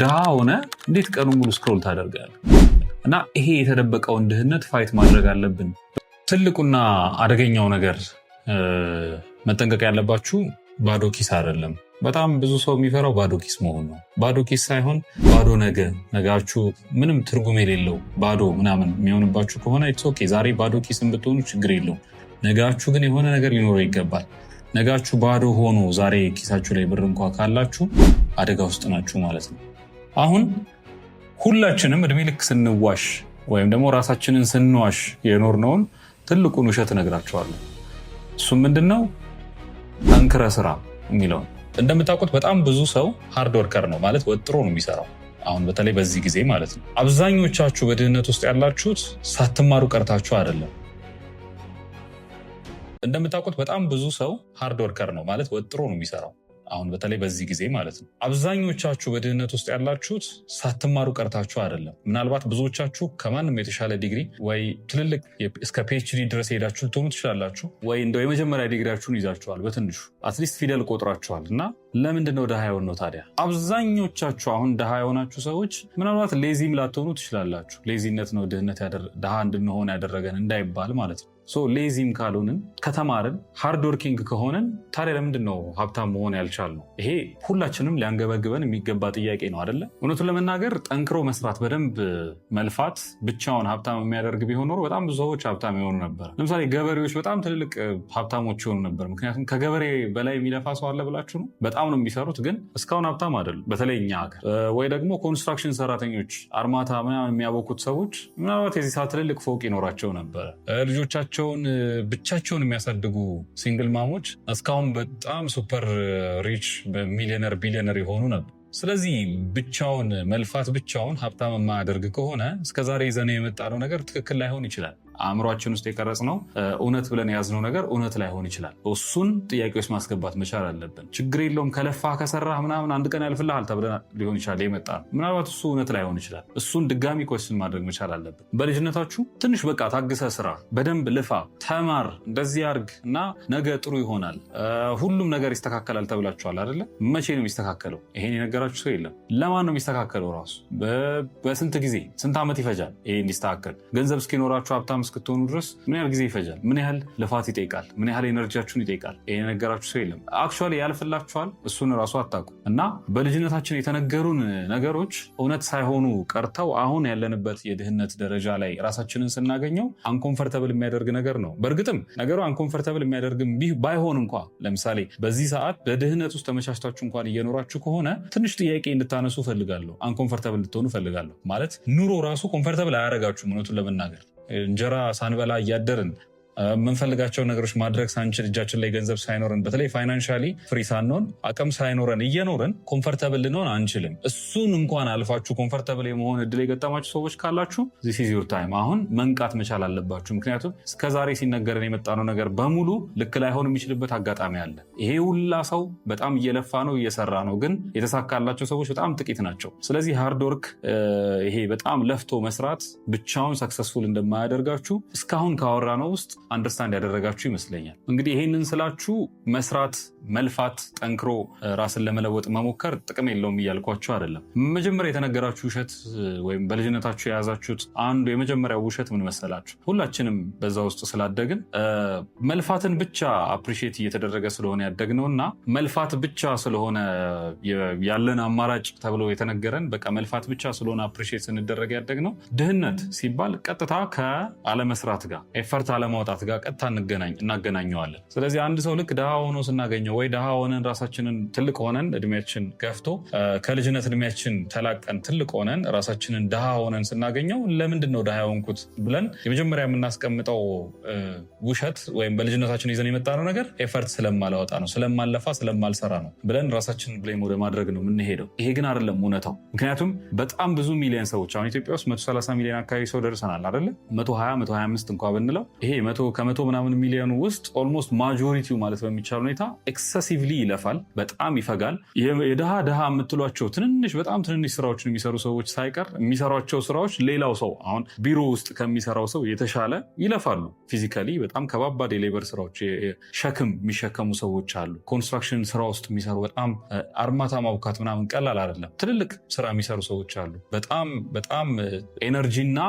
ድሃ ሆነ እንዴት ቀኑን ሙሉ ስክሮል ታደርጋለህ? እና ይሄ የተደበቀውን ድህነት ፋይት ማድረግ አለብን። ትልቁና አደገኛው ነገር መጠንቀቅ ያለባችሁ ባዶ ኪስ አይደለም። በጣም ብዙ ሰው የሚፈራው ባዶ ኪስ መሆን ነው። ባዶ ኪስ ሳይሆን ባዶ ነጋችሁ ምንም ትርጉም የሌለው ባዶ ምናምን የሚሆንባችሁ ከሆነ ኢትስ ኦኬ። ዛሬ ባዶ ኪስን ብትሆኑ ችግር የለውም። ነጋችሁ ግን የሆነ ነገር ሊኖረው ይገባል። ነጋችሁ ባዶ ሆኖ ዛሬ ኪሳችሁ ላይ ብር እንኳ ካላችሁ አደጋ ውስጥ ናችሁ ማለት ነው። አሁን ሁላችንም እድሜ ልክ ስንዋሽ ወይም ደግሞ ራሳችንን ስንዋሽ የኖርነውን ትልቁን ውሸት እነግራችኋለሁ። እሱም ምንድነው? ጠንክረ ስራ የሚለው። እንደምታውቁት በጣም ብዙ ሰው ሃርድ ወርከር ነው ማለት ወጥሮ ነው የሚሰራው። አሁን በተለይ በዚህ ጊዜ ማለት ነው። አብዛኞቻችሁ በድህነት ውስጥ ያላችሁት ሳትማሩ ቀርታችሁ አይደለም። እንደምታውቁት በጣም ብዙ ሰው ሃርድ ወርከር ነው ማለት ወጥሮ ነው የሚሰራው። አሁን በተለይ በዚህ ጊዜ ማለት ነው። አብዛኞቻችሁ በድህነት ውስጥ ያላችሁት ሳትማሩ ቀርታችሁ አይደለም። ምናልባት ብዙዎቻችሁ ከማንም የተሻለ ዲግሪ ወይ ትልልቅ እስከ ፒኤችዲ ድረስ ሄዳችሁ ልትሆኑ ትችላላችሁ። ወይ እንደው የመጀመሪያ ዲግሪያችሁን ይዛችኋል፣ በትንሹ አትሊስት ፊደል ቆጥራችኋል። እና ለምንድነው ድሃ የሆን ነው ታዲያ? አብዛኞቻችሁ አሁን ድሃ የሆናችሁ ሰዎች ምናልባት ሌዚም ላትሆኑ ትችላላችሁ። ሌዚነት ነው ድህነት ድሃ እንድንሆን ያደረገን እንዳይባል ማለት ነው። ሌዚም ካልሆንን ከተማርን ሃርድ ወርኪንግ ከሆንን ታዲያ ለምንድን ነው ሀብታም መሆን ያልቻልነው? ይሄ ሁላችንም ሊያንገበግበን የሚገባ ጥያቄ ነው አይደለ? እውነቱን ለመናገር ጠንክሮ መስራት፣ በደንብ መልፋት ብቻውን ሀብታም የሚያደርግ ቢሆን ኖሮ በጣም ብዙ ሰዎች ሀብታም የሆኑ ነበር። ለምሳሌ ገበሬዎች በጣም ትልልቅ ሀብታሞች የሆኑ ነበር። ምክንያቱም ከገበሬ በላይ የሚለፋ ሰው አለ ብላችሁ ነው? በጣም ነው የሚሰሩት፣ ግን እስካሁን ሀብታም አይደሉም። በተለይ እኛ ሀገር ወይ ደግሞ ኮንስትራክሽን ሰራተኞች፣ አርማታ ምናምን የሚያቦኩት ሰዎች ምናልባት የዚህ ሰዓት ትልልቅ ፎቅ ይኖራቸው ነበረ። ልጆቻቸው ብቻቸውን የሚያሳድጉ ሲንግል ማሞች እስካሁን በጣም ሱፐር ሪች ሚሊዮነር ቢሊዮነር የሆኑ ነበር። ስለዚህ ብቻውን መልፋት ብቻውን ሀብታም የማያደርግ ከሆነ እስከዛሬ ይዘነው የመጣነው ነገር ትክክል ላይሆን ይችላል። አእምሯችን ውስጥ የቀረጽነው እውነት ብለን የያዝነው ነገር እውነት ላይሆን ይችላል። እሱን ጥያቄ ውስጥ ማስገባት መቻል አለብን። ችግር የለውም ከለፋ ከሰራህ ምናምን አንድ ቀን ያልፍልሃል ተብለን ሊሆን ይችላል የመጣ ነው። ምናልባት እሱ እውነት ላይሆን ይችላል። እሱን ድጋሚ ኮስችን ማድረግ መቻል አለብን። በልጅነታችሁ ትንሽ በቃ ታግሰ ስራ፣ በደንብ ልፋ፣ ተማር፣ እንደዚህ አርግ እና ነገ ጥሩ ይሆናል፣ ሁሉም ነገር ይስተካከላል ተብላችኋል አይደለ? መቼ ነው የሚስተካከለው? ይሄን የነገራችሁ ሰው የለም። ለማን ነው የሚስተካከለው? ራሱ በስንት ጊዜ ስንት ዓመት ይፈጃል ይሄ እንዲስተካከል? ገንዘብ እስኪኖራችሁ ሀብታም እስክትሆኑ ድረስ ምን ያህል ጊዜ ይፈጃል? ምን ያህል ልፋት ይጠይቃል? ምን ያህል ኤነርጂያችሁን ይጠይቃል? ይሄ የነገራችሁ ሰው የለም። አክቹዋሊ ያልፍላችኋል፣ እሱን ራሱ አታውቁ። እና በልጅነታችን የተነገሩን ነገሮች እውነት ሳይሆኑ ቀርተው አሁን ያለንበት የድህነት ደረጃ ላይ ራሳችንን ስናገኘው አንኮንፈርተብል የሚያደርግ ነገር ነው። በእርግጥም ነገሩ አንኮንፈርተብል የሚያደርግም ባይሆን እንኳ ለምሳሌ በዚህ ሰዓት በድህነት ውስጥ ተመቻችታችሁ እንኳን እየኖራችሁ ከሆነ ትንሽ ጥያቄ እንድታነሱ ፈልጋለሁ። አንኮንፈርተብል እንድትሆኑ ፈልጋለሁ። ማለት ኑሮ ራሱ ኮንፈርተብል አያደርጋችሁም። እውነቱን ለመናገር እንጀራ ሳንበላ እያደርን የምንፈልጋቸው ነገሮች ማድረግ ሳንችል እጃችን ላይ ገንዘብ ሳይኖረን በተለይ ፋይናንሻሊ ፍሪ ሳንሆን አቅም ሳይኖረን እየኖርን ኮንፈርተብል ልንሆን አንችልም። እሱን እንኳን አልፋችሁ ኮንፈርተብል የመሆን እድል የገጠማችሁ ሰዎች ካላችሁ ዚስ ኢዝ ዩር ታይም። አሁን መንቃት መቻል አለባችሁ። ምክንያቱም እስከዛሬ ሲነገረን የመጣነው ነገር በሙሉ ልክ ላይሆን የሚችልበት አጋጣሚ አለ። ይሄ ሁላ ሰው በጣም እየለፋ ነው እየሰራ ነው፣ ግን የተሳካላቸው ሰዎች በጣም ጥቂት ናቸው። ስለዚህ ሃርድ ወርክ ይሄ በጣም ለፍቶ መስራት ብቻውን ሰክሰስፉል እንደማያደርጋችሁ እስካሁን ካወራ ነው ውስጥ አንደርስታንድ ያደረጋችሁ ይመስለኛል። እንግዲህ ይሄንን ስላችሁ መስራት፣ መልፋት፣ ጠንክሮ ራስን ለመለወጥ መሞከር ጥቅም የለውም እያልኳችሁ አይደለም። መጀመሪያ የተነገራችሁ ውሸት ወይም በልጅነታችሁ የያዛችሁት አንዱ የመጀመሪያው ውሸት ምን መሰላችሁ? ሁላችንም በዛ ውስጥ ስላደግን መልፋትን ብቻ አፕሪሺየት እየተደረገ ስለሆነ ያደግነው እና መልፋት ብቻ ስለሆነ ያለን አማራጭ ተብሎ የተነገረን በቃ መልፋት ብቻ ስለሆነ አፕሪሺየት ስንደረግ ያደግነው ድህነት ሲባል ቀጥታ ከአለመስራት ጋር ኤፈርት አለማውጣት ጋር ቀጥታ እናገናኘዋለን። ስለዚህ አንድ ሰው ልክ ድሃ ሆኖ ስናገኘው ወይ ድሃ ሆነን ራሳችንን ትልቅ ሆነን እድሜያችን ገፍቶ ከልጅነት እድሜያችን ተላቀን ትልቅ ሆነን ራሳችንን ድሃ ሆነን ስናገኘው ለምንድን ነው ድሃ የሆንኩት ብለን የመጀመሪያ የምናስቀምጠው ውሸት ወይም በልጅነታችን ይዘን የመጣነው ነገር ኤፈርት ስለማላወጣ ነው፣ ስለማለፋ፣ ስለማልሰራ ነው ብለን ራሳችንን ብሌም ወደ ማድረግ ነው የምንሄደው። ይሄ ግን አይደለም እውነታው። ምክንያቱም በጣም ብዙ ሚሊዮን ሰዎች አሁን ኢትዮጵያ ውስጥ 130 ሚሊዮን አካባቢ ሰው ደርሰናል አይደለ? 120 125 እንኳ ብንለው ይሄ 100 ከመቶ ምናምን ሚሊዮኑ ውስጥ ኦልሞስት ማጆሪቲው ማለት በሚቻል ሁኔታ ኤክሰሲቭሊ ይለፋል፣ በጣም ይፈጋል። የድሃ ድሃ የምትሏቸው በጣም ትንንሽ ስራዎችን የሚሰሩ ሰዎች ሳይቀር የሚሰሯቸው ስራዎች ሌላው ሰው አሁን ቢሮ ውስጥ ከሚሰራው ሰው የተሻለ ይለፋሉ። ፊዚካሊ በጣም ከባባድ የሌበር ስራዎች ሸክም የሚሸከሙ ሰዎች አሉ። ኮንስትራክሽን ስራ ውስጥ የሚሰሩ በጣም አርማታ ማቡካት ምናምን ቀላል አይደለም። ትልልቅ ስራ የሚሰሩ ሰዎች አሉ። በጣም ኤነርጂና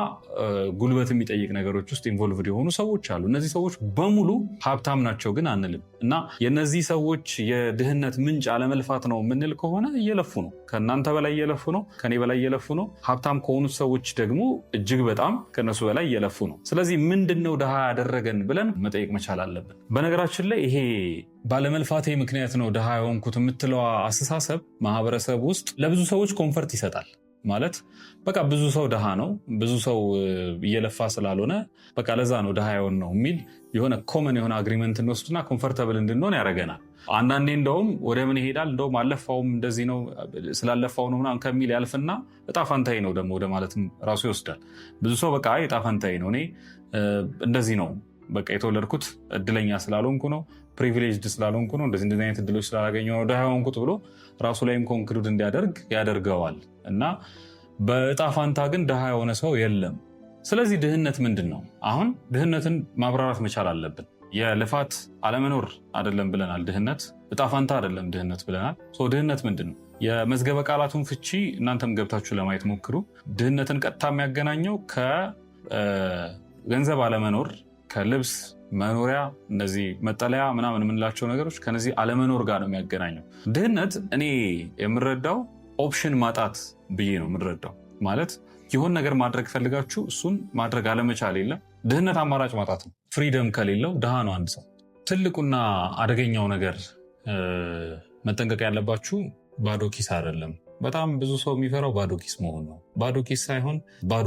ጉልበት የሚጠይቅ ነገሮች ውስጥ ኢንቮልቭድ የሆኑ ሰዎች አሉ። እነዚህ ሰዎች በሙሉ ሀብታም ናቸው ግን አንልም። እና የነዚህ ሰዎች የድህነት ምንጭ አለመልፋት ነው የምንል ከሆነ እየለፉ ነው። ከእናንተ በላይ እየለፉ ነው። ከኔ በላይ እየለፉ ነው። ሀብታም ከሆኑት ሰዎች ደግሞ እጅግ በጣም ከነሱ በላይ እየለፉ ነው። ስለዚህ ምንድነው ድሃ ያደረገን ብለን መጠየቅ መቻል አለብን። በነገራችን ላይ ይሄ ባለመልፋቴ ምክንያት ነው ድሃ የሆንኩት የምትለዋ አስተሳሰብ ማህበረሰብ ውስጥ ለብዙ ሰዎች ኮንፈርት ይሰጣል። ማለት በቃ ብዙ ሰው ድሃ ነው፣ ብዙ ሰው እየለፋ ስላልሆነ በቃ ለዛ ነው ድሃ የሆን ነው የሚል የሆነ ኮመን የሆነ አግሪመንት እንወስድና ኮንፈርተብል እንድንሆን ያደርገናል። አንዳንዴ እንደውም ወደ ምን ይሄዳል፣ እንደውም አለፋውም እንደዚህ ነው ስላለፋው ነው ምናምን ከሚል ያልፍና እጣ ፈንታዬ ነው ደግሞ ወደ ማለትም ራሱ ይወስዳል። ብዙ ሰው በቃ እጣ ፈንታዬ ነው፣ እኔ እንደዚህ ነው በቃ የተወለድኩት እድለኛ ስላልሆንኩ ነው፣ ፕሪቪሌጅድ ስላልሆንኩ ነው፣ እንደዚህ አይነት እድሎች ስላላገኘሁ ነው ድሃ የሆንኩት ብሎ ራሱ ላይም ኮንክሉድ እንዲያደርግ ያደርገዋል። እና በእጣ ፋንታ ግን ድሃ የሆነ ሰው የለም። ስለዚህ ድህነት ምንድን ነው? አሁን ድህነትን ማብራራት መቻል አለብን። የልፋት አለመኖር አይደለም ብለናል። ድህነት እጣ ፋንታ አይደለም ድህነት ብለናል። ድህነት ምንድን ነው? የመዝገበ ቃላቱን ፍቺ እናንተም ገብታችሁ ለማየት ሞክሩ። ድህነትን ቀጥታ የሚያገናኘው ከገንዘብ አለመኖር፣ ከልብስ መኖሪያ፣ እነዚህ መጠለያ ምናምን የምንላቸው ነገሮች ከነዚህ አለመኖር ጋር ነው የሚያገናኘው። ድህነት እኔ የምረዳው ኦፕሽን ማጣት ብዬ ነው የምንረዳው። ማለት የሆን ነገር ማድረግ ፈልጋችሁ እሱን ማድረግ አለመቻል የለም። ድህነት አማራጭ ማጣት ነው። ፍሪደም ከሌለው ድሃ ነው አንድ ሰው። ትልቁና አደገኛው ነገር መጠንቀቅ ያለባችሁ ባዶ ኪስ አይደለም። በጣም ብዙ ሰው የሚፈራው ባዶ ኪስ መሆን ነው። ባዶ ኪስ ሳይሆን ባዶ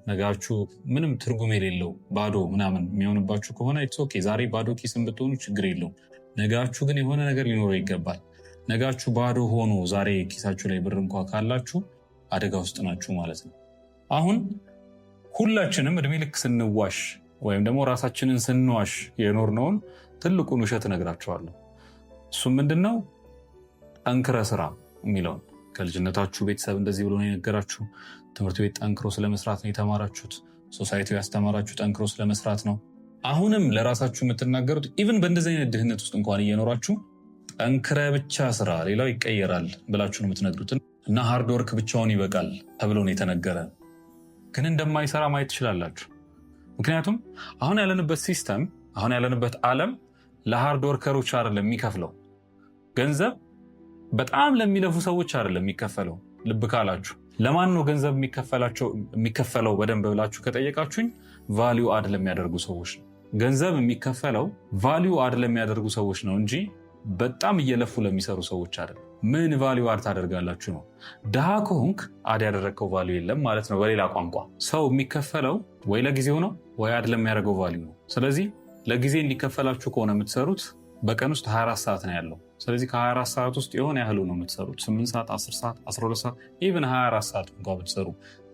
ነጋችሁ ምንም ትርጉም የሌለው ባዶ ምናምን የሚሆንባችሁ ከሆነ ኦኬ፣ ዛሬ ባዶ ኪስን ብትሆኑ ችግር የለውም። ነጋችሁ ግን የሆነ ነገር ሊኖረው ይገባል። ነጋችሁ ባዶ ሆኖ ዛሬ ኪሳችሁ ላይ ብር እንኳ ካላችሁ አደጋ ውስጥ ናችሁ ማለት ነው። አሁን ሁላችንም እድሜ ልክ ስንዋሽ ወይም ደግሞ ራሳችንን ስንዋሽ የኖርነውን ትልቁን ውሸት እነግራችኋለሁ። እሱም ምንድነው? ጠንክረ ስራ የሚለውን ከልጅነታችሁ ቤተሰብ እንደዚህ ብሎ ነው የነገራችሁ። ትምህርት ቤት ጠንክሮ ስለመስራት ነው የተማራችሁት። ሶሳይቲው ያስተማራችሁ ጠንክሮ ስለመስራት ነው። አሁንም ለራሳችሁ የምትናገሩት ኢቭን በእንደዚህ አይነት ድህነት ውስጥ እንኳን እየኖራችሁ ጠንክረ ብቻ ስራ ሌላው ይቀየራል ብላችሁ ነው የምትነግሩት። እና ሃርድ ወርክ ብቻውን ይበቃል ተብሎ ነው የተነገረ። ግን እንደማይሰራ ማየት ትችላላችሁ። ምክንያቱም አሁን ያለንበት ሲስተም፣ አሁን ያለንበት ዓለም ለሃርድ ወርከሮች አይደለም የሚከፍለው ገንዘብ፣ በጣም ለሚለፉ ሰዎች አይደለም የሚከፈለው። ልብ ካላችሁ ለማን ነው ገንዘብ የሚከፈለው በደንብ ብላችሁ ከጠየቃችሁኝ ቫሊዩ አድ ለሚያደርጉ ሰዎች ነው። ገንዘብ የሚከፈለው ቫሊዩ አድ ለሚያደርጉ ሰዎች ነው እንጂ በጣም እየለፉ ለሚሰሩ ሰዎች አይደለም። ምን ቫሊዩ አድ ታደርጋላችሁ ነው? ድሃ ከሆንክ አድ ያደረግከው ቫሊዩ የለም ማለት ነው። በሌላ ቋንቋ ሰው የሚከፈለው ወይ ለጊዜው ነው ወይ አድ ለሚያደርገው ቫሊዩ ነው። ስለዚህ ለጊዜ እንዲከፈላችሁ ከሆነ የምትሰሩት በቀን ውስጥ 24 ሰዓት ነው ያለው። ስለዚህ ከ24 ሰዓት ውስጥ የሆነ ያህሉ ነው የምትሰሩት። 8 ሰዓት፣ 10 ሰዓት፣ 12 ሰዓት ኢቭን 24 ሰዓት እንኳ ብትሰሩ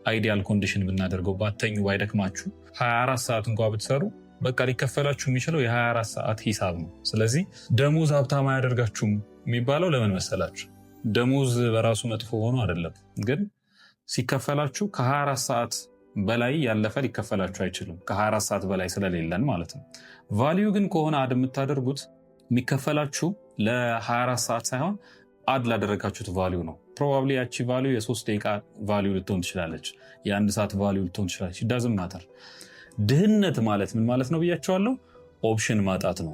አይዲያል ኮንዲሽን ብናደርገው ባተኙ ባይደክማችሁ 24 ሰዓት እንኳ ብትሰሩ በቃ ሊከፈላችሁ የሚችለው የ24 ሰዓት ሂሳብ ነው። ስለዚህ ደሞዝ ሀብታም አያደርጋችሁም የሚባለው ለምን መሰላችሁ? ደሞዝ በራሱ መጥፎ ሆኖ አይደለም፣ ግን ሲከፈላችሁ ከ24 ሰዓት በላይ ያለፈ ሊከፈላችሁ አይችልም። ከ24 ሰዓት በላይ ስለሌለን ማለት ነው። ቫሊዩ ግን ከሆነ አድ የምታደርጉት የሚከፈላችሁ ለ24 ሰዓት ሳይሆን አድ ላደረጋችሁት ቫሊዩ ነው። ፕሮባብሊ ያቺ ቫሊዩ የ3 ደቂቃ ቫሊዩ ልትሆን ትችላለች፣ የ1 ሰዓት ቫሊዩ ልትሆን ትችላለች። ዳዝም ማተር። ድህነት ማለት ምን ማለት ነው ብያቸዋለሁ? ኦፕሽን ማጣት ነው።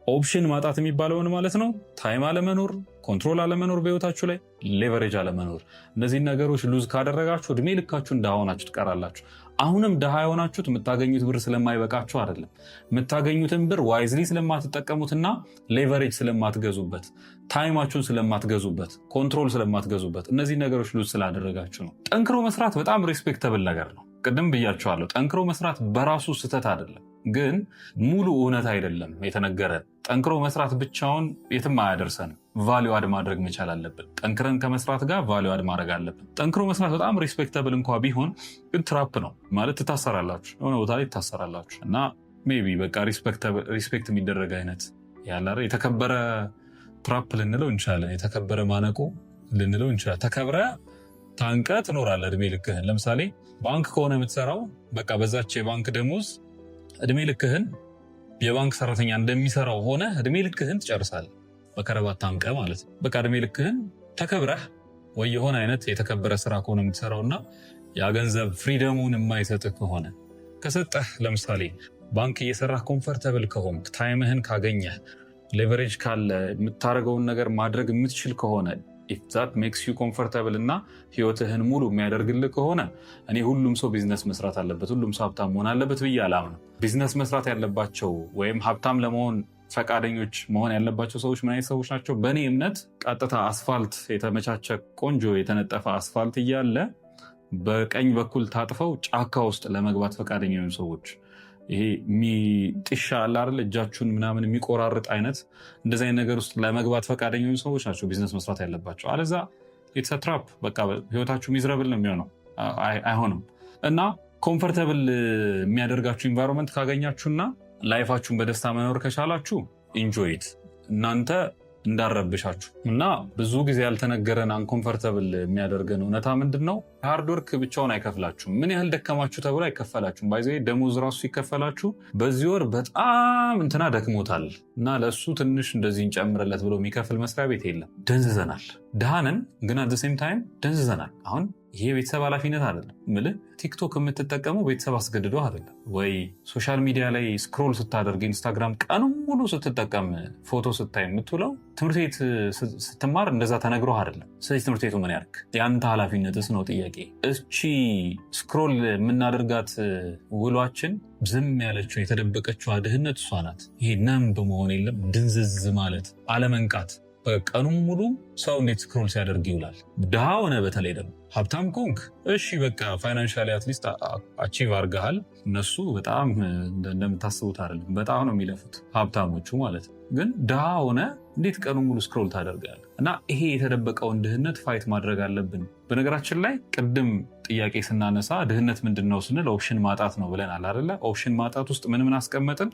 ኦፕሽን ማጣት የሚባለው ምን ማለት ነው? ታይም አለመኖር፣ ኮንትሮል አለመኖር፣ በህይወታችሁ ላይ ሌቨሬጅ አለመኖር። እነዚህን ነገሮች ሉዝ ካደረጋችሁ እድሜ ልካችሁ ድሃ ሆናችሁ ትቀራላችሁ። አሁንም ድሃ የሆናችሁት የምታገኙት ብር ስለማይበቃችሁ አይደለም። የምታገኙትን ብር ዋይዝሊ ስለማትጠቀሙትና ሌቨሬጅ ስለማትገዙበት፣ ታይማችሁን ስለማትገዙበት፣ ኮንትሮል ስለማትገዙበት፣ እነዚህ ነገሮች ሉዝ ስላደረጋችሁ ነው። ጠንክሮ መስራት በጣም ሪስፔክተብል ነገር ነው። ቅድም ብያችኋለሁ። ጠንክሮ መስራት በራሱ ስህተት አይደለም፣ ግን ሙሉ እውነት አይደለም የተነገረን። ጠንክሮ መስራት ብቻውን የትም አያደርሰንም። ቫሊዩ አድ ማድረግ መቻል አለብን። ጠንክረን ከመስራት ጋር ቫሊዩ አድ ማድረግ አለብን። ጠንክሮ መስራት በጣም ሪስፔክተብል እንኳ ቢሆን ግን ትራፕ ነው ማለት ትታሰራላችሁ፣ የሆነ ቦታ ላይ ትታሰራላችሁ። እና ሜቢ በቃ ሪስፔክት የሚደረግ አይነት ያለ የተከበረ ትራፕ ልንለው እንችላለን፣ የተከበረ ማነቆ ልንለው እንችላለን። ተከብረ ታንቀ ትኖራለህ እድሜ ልክህን። ለምሳሌ ባንክ ከሆነ የምትሰራው በቃ በዛች የባንክ ደሞዝ እድሜ ልክህን የባንክ ሰራተኛ እንደሚሰራው ሆነ እድሜ ልክህን ትጨርሳለህ፣ በከረባት ታንቀ ማለት ነው። በቃ እድሜ ልክህን ተከብረህ ወይ የሆነ አይነት የተከበረ ስራ ከሆነ የምትሰራውና ያ ገንዘብ ፍሪደሙን የማይሰጥህ ከሆነ ከሰጠህ፣ ለምሳሌ ባንክ እየሰራህ ኮምፈርተብል ከሆንክ፣ ታይምህን ካገኘህ፣ ሌቨሬጅ ካለ፣ የምታደርገውን ነገር ማድረግ የምትችል ከሆነ if that makes you comfortable እና ህይወትህን ሙሉ የሚያደርግልህ ከሆነ እኔ ሁሉም ሰው ቢዝነስ መስራት አለበት፣ ሁሉም ሰው ሀብታም መሆን አለበት ብዬ አላምንም። ቢዝነስ መስራት ያለባቸው ወይም ሀብታም ለመሆን ፈቃደኞች መሆን ያለባቸው ሰዎች ምን አይነት ሰዎች ናቸው? በእኔ እምነት ቀጥታ አስፋልት የተመቻቸ ቆንጆ የተነጠፈ አስፋልት እያለ በቀኝ በኩል ታጥፈው ጫካ ውስጥ ለመግባት ፈቃደኛ የሆኑ ሰዎች፣ ይሄ ጥሻ አለ አይደል እጃችሁን ምናምን የሚቆራርጥ አይነት እንደዚህ አይነት ነገር ውስጥ ለመግባት ፈቃደኛ የሆኑ ሰዎች ናቸው ቢዝነስ መስራት ያለባቸው። አለዛ ኢትስ አ ትራፕ፣ በቃ ህይወታችሁ ሚዝረብል ነው የሚሆነው፣ አይሆንም። እና ኮምፈርተብል የሚያደርጋችሁ ኢንቫይሮንመንት ካገኛችሁና ላይፋችሁን በደስታ መኖር ከቻላችሁ ኢንጆይት እናንተ እንዳረብሻችሁ። እና ብዙ ጊዜ ያልተነገረን አንኮምፈርተብል የሚያደርገን እውነታ ምንድን ነው? ሃርድወርክ ብቻውን አይከፍላችሁም። ምን ያህል ደከማችሁ ተብሎ አይከፈላችሁም። ባይዘ ደሞዝ ራሱ ሲከፈላችሁ በዚህ ወር በጣም እንትና ደክሞታል እና ለእሱ ትንሽ እንደዚህ እንጨምርለት ብሎ የሚከፍል መስሪያ ቤት የለም። ደንዝዘናል። ድሃንን ግን አት ሴም ታይም ደንዝዘናል። አሁን ይሄ ቤተሰብ ኃላፊነት አይደለም ምልህ። ቲክቶክ የምትጠቀመው ቤተሰብ አስገድዶ አይደለም ወይ? ሶሻል ሚዲያ ላይ ስክሮል ስታደርግ ኢንስታግራም ቀኑን ሙሉ ስትጠቀም ፎቶ ስታይ የምትውለው ትምህርት ቤት ስትማር እንደዛ ተነግሮ አይደለም። ስለዚህ ትምህርት ቤቱ ምን ያርግ? የአንተ ኃላፊነትስ ነው ጥያቄ። እቺ ስክሮል የምናደርጋት ውሏችን ዝም ያለችው የተደበቀችው ድህነት እሷ ናት። ይሄ ነምብ መሆን የለም ድንዝዝ ማለት አለመንቃት። ቀኑን ሙሉ ሰው እንዴት ስክሮል ሲያደርግ ይውላል? ድሃ ሆነ በተለይ ደግሞ ሀብታም ኮንክ እሺ በቃ ፋይናንሻሊ አትሊስት አቺቭ አርገሃል። እነሱ በጣም እንደምታስቡት አይደለም፣ በጣም ነው የሚለፉት ሀብታሞቹ ማለት ነው። ግን ድሃ ሆነ እንዴት ቀኑ ሙሉ ስክሮል ታደርጋለህ? እና ይሄ የተደበቀውን ድህነት ፋይት ማድረግ አለብን። በነገራችን ላይ ቅድም ጥያቄ ስናነሳ ድህነት ምንድን ነው ስንል ኦፕሽን ማጣት ነው ብለናል አይደለ? ኦፕሽን ማጣት ውስጥ ምን አስቀመጥን?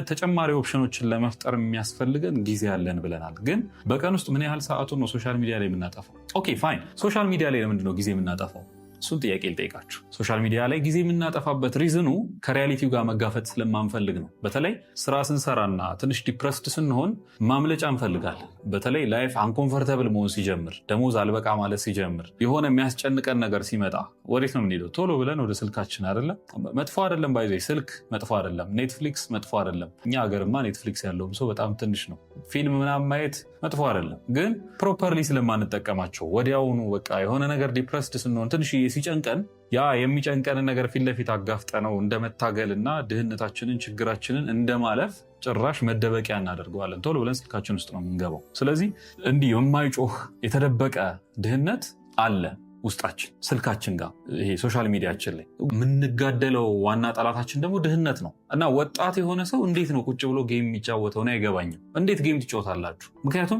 ተጨማሪ ኦፕሽኖችን ለመፍጠር የሚያስፈልገን ጊዜ አለን ብለናል። ግን በቀን ውስጥ ምን ያህል ሰዓቱን ነው ሶሻል ሚዲያ ላይ የምናጠፋው? ኦኬ ፋይን፣ ሶሻል ሚዲያ ላይ ለምንድን ነው ጊዜ የምናጠፋው? እሱን ጥያቄ ልጠይቃችሁ። ሶሻል ሚዲያ ላይ ጊዜ የምናጠፋበት ሪዝኑ ከሪያሊቲው ጋር መጋፈጥ ስለማንፈልግ ነው። በተለይ ስራ ስንሰራና ትንሽ ዲፕረስድ ስንሆን ማምለጫ እንፈልጋለን። በተለይ ላይፍ አንኮንፈርተብል መሆን ሲጀምር፣ ደሞዝ አልበቃ ማለት ሲጀምር፣ የሆነ የሚያስጨንቀን ነገር ሲመጣ ወዴት ነው የምንሄደው? ቶሎ ብለን ወደ ስልካችን አይደለም። መጥፎ አይደለም ባይዘ ስልክ መጥፎ አይደለም፣ ኔትፍሊክስ መጥፎ አይደለም። እኛ ሀገርማ ኔትፍሊክስ ያለውም ሰው በጣም ትንሽ ነው። ፊልም ምናምን ማየት መጥፎ አይደለም፣ ግን ፕሮፐርሊ ስለማንጠቀማቸው ወዲያውኑ በቃ የሆነ ነገር ዲፕረስድ ስንሆን ትንሽ ሲጨንቀን ያ የሚጨንቀንን ነገር ፊት ለፊት አጋፍጠነው እንደመታገልና ድህነታችንን ችግራችንን እንደማለፍ ጭራሽ መደበቂያ እናደርገዋለን። ቶሎ ብለን ስልካችን ውስጥ ነው የምንገባው። ስለዚህ እንዲህ የማይጮህ የተደበቀ ድህነት አለ ውስጣችን ስልካችን ጋር፣ ይሄ ሶሻል ሚዲያችን ላይ የምንጋደለው ዋና ጠላታችን ደግሞ ድህነት ነው። እና ወጣት የሆነ ሰው እንዴት ነው ቁጭ ብሎ ጌም የሚጫወተው ነው አይገባኝም። እንዴት ጌም ትጫወታላችሁ? ምክንያቱም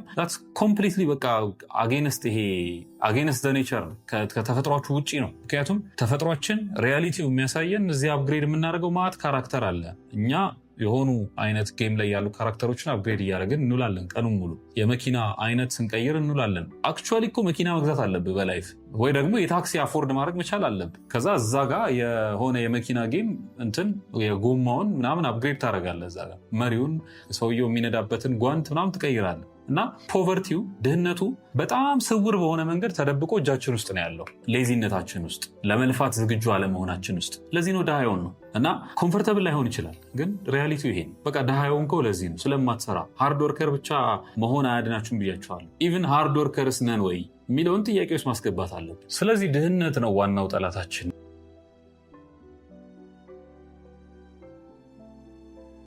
ኮምፕሊትሊ በቃ አጌንስት ዘ ኔቸር ከተፈጥሯችሁ ውጭ ነው። ምክንያቱም ተፈጥሯችን ሪያሊቲው የሚያሳየን እዚህ አፕግሬድ የምናደርገው ማዕት ካራክተር አለ። እኛ የሆኑ አይነት ጌም ላይ ያሉ ካራክተሮችን አፕግሬድ እያደረግን እንውላለን። ቀኑን ሙሉ የመኪና አይነት ስንቀይር እንውላለን። አክቹዋሊ እኮ መኪና መግዛት አለብህ በላይፍ፣ ወይ ደግሞ የታክሲ አፎርድ ማድረግ መቻል አለብህ። ከዛ እዛ ጋር የሆነ የመኪና ጌም እንትን የጎማውን ምናምን አፕግሬድ ታደርጋለህ። እዛ ጋር መሪውን፣ ሰውየው የሚነዳበትን ጓንት ምናምን ትቀይራለህ። እና ፖቨርቲው ድህነቱ በጣም ስውር በሆነ መንገድ ተደብቆ እጃችን ውስጥ ነው ያለው። ሌዚነታችን ውስጥ፣ ለመልፋት ዝግጁ አለመሆናችን ውስጥ። ለዚህ ነው ድሃ የሆን ነው። እና ኮምፈርተብል ላይሆን ይችላል፣ ግን ሪያሊቲው ይሄ በቃ ድሃ የሆንከው ለዚህ ነው፣ ስለማትሰራ። ሃርድ ወርከር ብቻ መሆን አያድናችሁም ብያችኋለሁ። ኢቭን ሃርድ ወርከርስ ነን ወይ የሚለውን ጥያቄ ውስጥ ማስገባት አለብን። ስለዚህ ድህነት ነው ዋናው ጠላታችን።